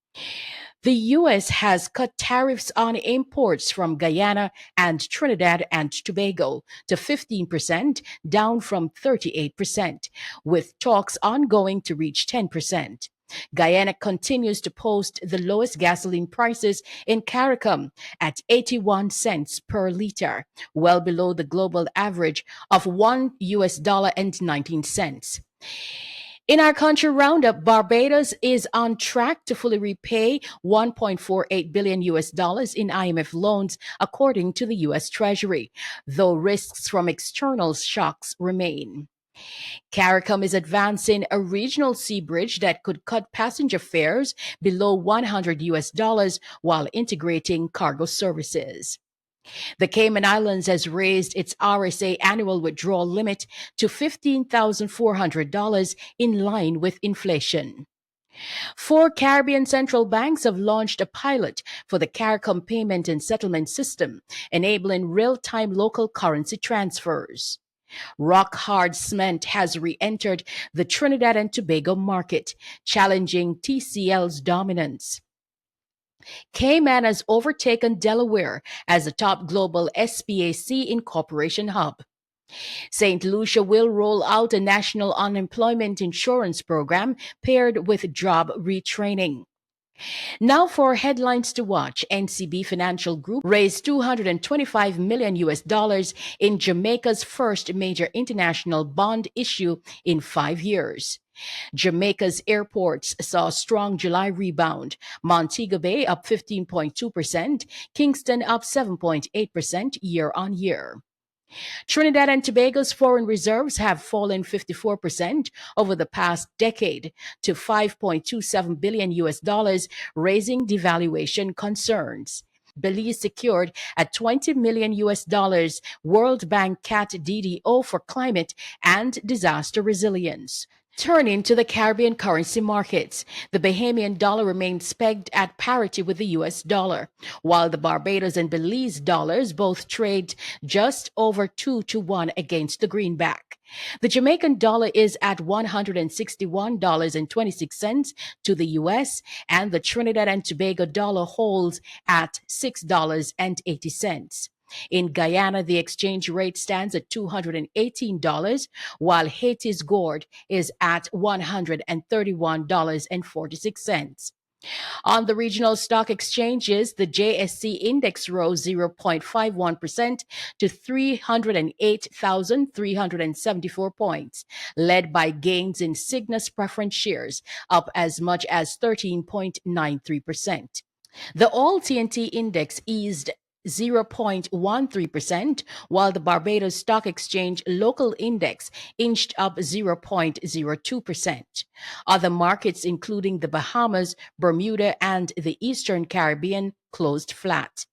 The U.S. has cut tariffs on imports from Guyana and Trinidad and Tobago to 15%, down from 38%, with talks ongoing to reach 10%. Guyana continues to post the lowest gasoline prices in CARICOM at 81 cents per liter, well below the global average of $1 and 19 cents. In our country roundup, Barbados is on track to fully repay 1.48 billion US dollars in IMF loans, according to the US Treasury, though risks from external shocks remain. CARICOM is advancing a regional sea bridge that could cut passenger fares below 100 US dollars while integrating cargo services. The Cayman Islands has raised its RSA annual withdrawal limit to $15,400 in line with inflation. 4 Caribbean central banks have launched a pilot for the CARICOM payment and settlement system, enabling real-time local currency transfers. Rock hard cement has re entered the Trinidad and Tobago market, challenging TCL's dominance. Cayman has overtaken Delaware as the top global SPAC incorporation hub. St. Lucia will roll out a national unemployment insurance program paired with job retraining. Now for headlines to watch. NCB Financial Group raised 225 million US dollars in Jamaica's first major international bond issue in 5 years. Jamaica's airports saw a strong July rebound. Montego Bay up 15.2%, Kingston up 7.8% year on year. Trinidad and Tobago's foreign reserves have fallen 54% over the past decade to 5.27 billion US dollars, raising devaluation concerns. Belize secured a 20 million US dollars World Bank CAT DDO for climate and disaster resilience. Turning to the Caribbean currency markets, the Bahamian dollar remains pegged at parity with the US dollar, while the Barbados and Belize dollars both trade just over 2 to 1 against the greenback. The Jamaican dollar is at $161.26 to the US, and the Trinidad and Tobago dollar holds at $6.80. In Guyana, the exchange rate stands at $218, while Haiti's gourd is at $131.46. On the regional stock exchanges, the JSC index rose 0.51% to 308,374 points, led by gains in Cygnus preference shares, up as much as 13.93%. The All TNT index eased 0.13%, while the Barbados Stock Exchange local index inched up 0.02%. Other markets, including the Bahamas, Bermuda, and the Eastern Caribbean, closed flat.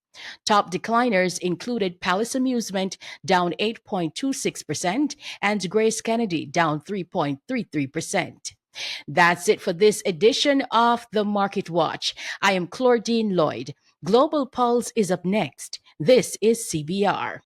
Top decliners included Palace Amusement, down 8.26%, and Grace Kennedy, down 3.33%. That's it for this edition of the Market Watch. I am Claudine Lloyd. Global Pulse is up next. This is CBR.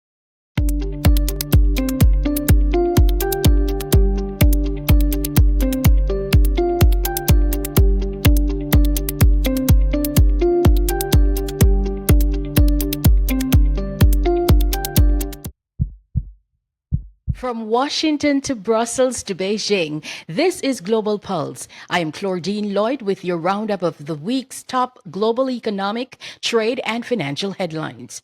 From Washington to Brussels to Beijing, this is Global Pulse. I am Claudine Lloyd with your roundup of the week's top global economic, trade, and financial headlines.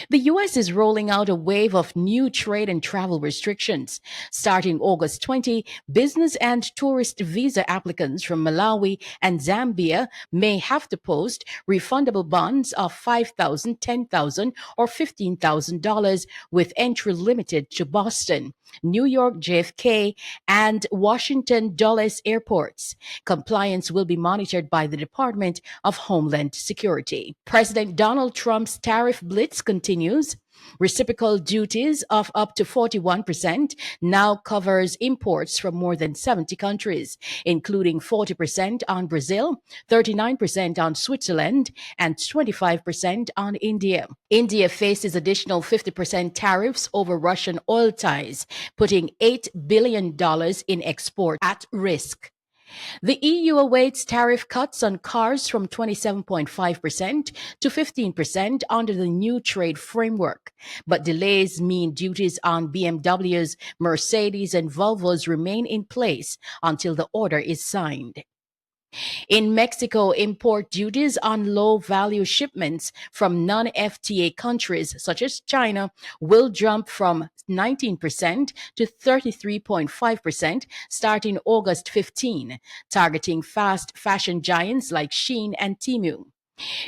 The U.S. is rolling out a wave of new trade and travel restrictions. Starting August 20, business and tourist visa applicants from Malawi and Zambia may have to post refundable bonds of $5,000, $10,000, or $15,000 with entry limited to Boston, New York JFK, and Washington Dulles airports. Compliance will be monitored by the Department of Homeland Security. President Donald Trump's tariff blitz continues. Reciprocal duties of up to 41% now covers imports from more than 70 countries, including 40% on Brazil, 39% on Switzerland, and 25% on India. India faces additional 50% tariffs over Russian oil ties, putting $8 billion in export at risk. The EU awaits tariff cuts on cars from 27.5% to 15% under the new trade framework. But delays mean duties on BMWs, Mercedes, and Volvos remain in place until the order is signed. In Mexico, import duties on low-value shipments from non-FTA countries such as China will jump from 19% to 33.5% starting August 15, targeting fast fashion giants like Shein and Temu.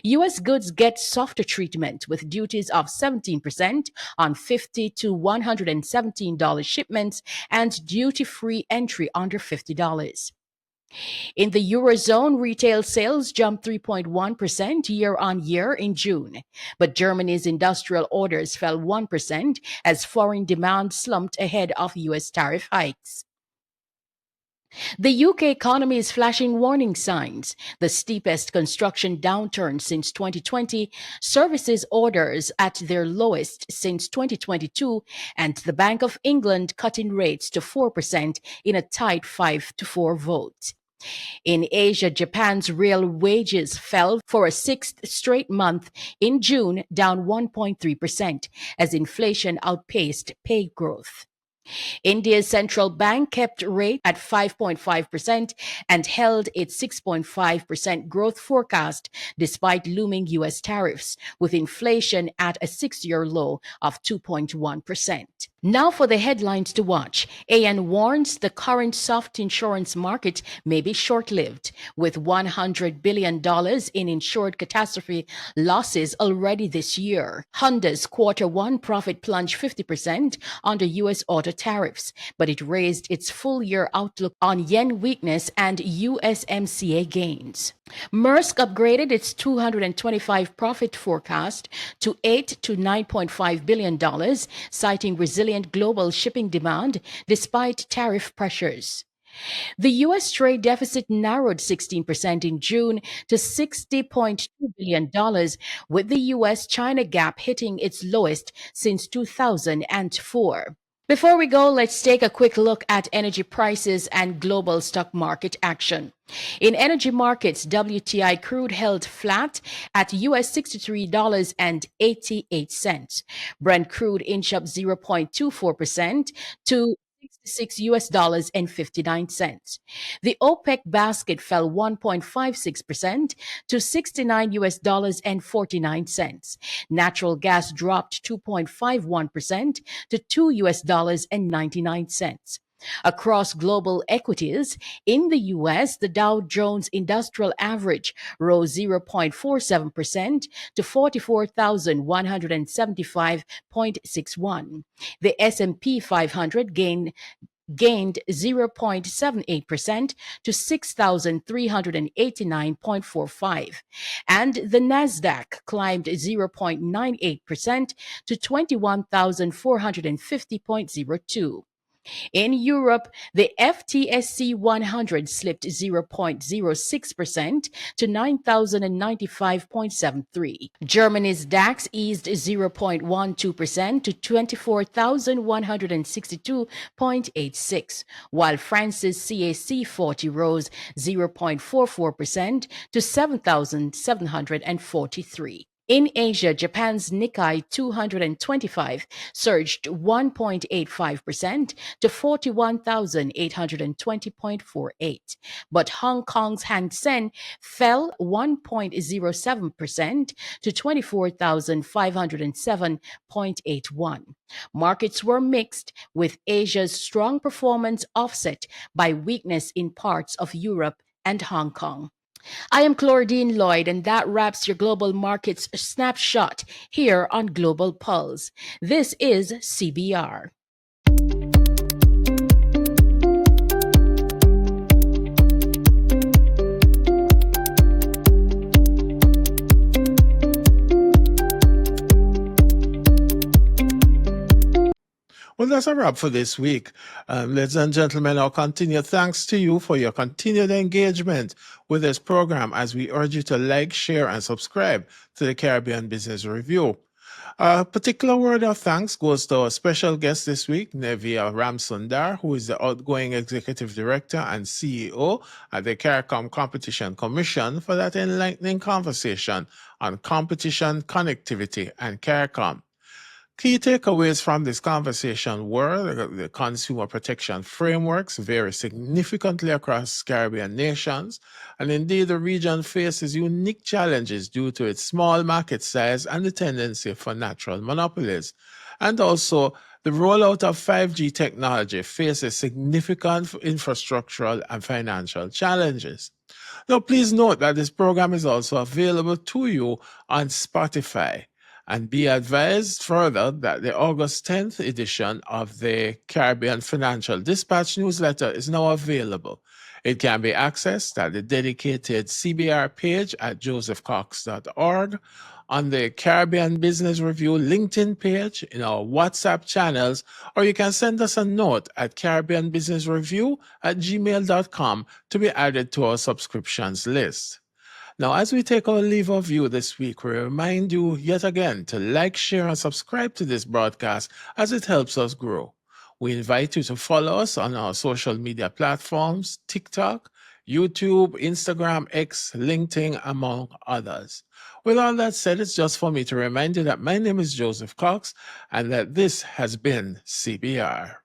U.S. goods get softer treatment with duties of 17% on $50 to $117 shipments and duty-free entry under $50. In the Eurozone, retail sales jumped 3.1% year on year in June, but Germany's industrial orders fell 1% as foreign demand slumped ahead of U.S. tariff hikes. The UK economy is flashing warning signs. The steepest construction downturn since 2020, services orders at their lowest since 2022, and the Bank of England cutting rates to 4% in a tight 5 to 4 vote. In Asia, Japan's real wages fell for a sixth straight month in June, down 1.3%, as inflation outpaced pay growth. India's central bank kept rate at 5.5% and held its 6.5% growth forecast despite looming US tariffs, with inflation at a 6-year low of 2.1%. Now for the headlines to watch. AN warns the current soft insurance market may be short-lived, with $100 billion in insured catastrophe losses already this year. Honda's Q1 profit plunged 50% under U.S. auto tariffs, but it raised its full-year outlook on yen weakness and USMCA gains. Maersk upgraded its 2025 profit forecast to $8 to $9.5 billion, citing resilient global shipping demand despite tariff pressures. The U.S. trade deficit narrowed 16% in June to $60.2 billion, with the U.S.-China gap hitting its lowest since 2004. Before we go, let's take a quick look at energy prices and global stock market action. In energy markets, WTI crude held flat at US $63.88. Brent crude inched up 0.24% to $66.59. The OPEC basket fell 1.56% to $69.49. Natural gas dropped 2.51% to $2.99. Across global equities, in the US, the Dow Jones Industrial Average rose 0.47% to 44,175.61. The S&P 500 gained 0.78% to 6,389.45, and the Nasdaq climbed 0.98% to 21,450.02. In Europe, the FTSE 100 slipped 0.06% to 9,095.73. Germany's DAX eased 0.12% to 24,162.86, while France's CAC 40 rose 0.44% to 7,743. In Asia, Japan's Nikkei 225 surged 1.85% to 41,820.48, but Hong Kong's Hang Seng fell 1.07% to 24,507.81. Markets were mixed, with Asia's strong performance offset by weakness in parts of Europe and Hong Kong. I am Claudine Lloyd, and that wraps your global markets snapshot here on Global Pulse. This is CBR. Well, that's a wrap for this week. Ladies and gentlemen, our continued thanks to you for your continued engagement with this program as we urge you to like, share, and subscribe to the Caribbean Business Review. A particular word of thanks goes to our special guest this week, Nivea Ramsundar, who is the outgoing Executive Director and CEO at the CARICOM Competition Commission, for that enlightening conversation on competition, connectivity, and CARICOM. Key takeaways from this conversation were the consumer protection frameworks vary significantly across Caribbean nations, and indeed the region faces unique challenges due to its small market size and the tendency for natural monopolies. And also, the rollout of 5G technology faces significant infrastructural and financial challenges. Now, please note that this program is also available to you on Spotify. And be advised further that the August 10th edition of the Caribbean Financial Dispatch newsletter is now available. It can be accessed at the dedicated CBR page at josephcox.org, on the Caribbean Business Review LinkedIn page, in our WhatsApp channels, or you can send us a note at caribbeanbusinessreview@gmail.com to be added to our subscriptions list. Now, as we take our leave of you this week, we remind you yet again to like, share, and subscribe to this broadcast as it helps us grow. We invite you to follow us on our social media platforms, TikTok, YouTube, Instagram, X, LinkedIn, among others. With all that said, it's just for me to remind you that my name is Joseph Cox and that this has been CBR.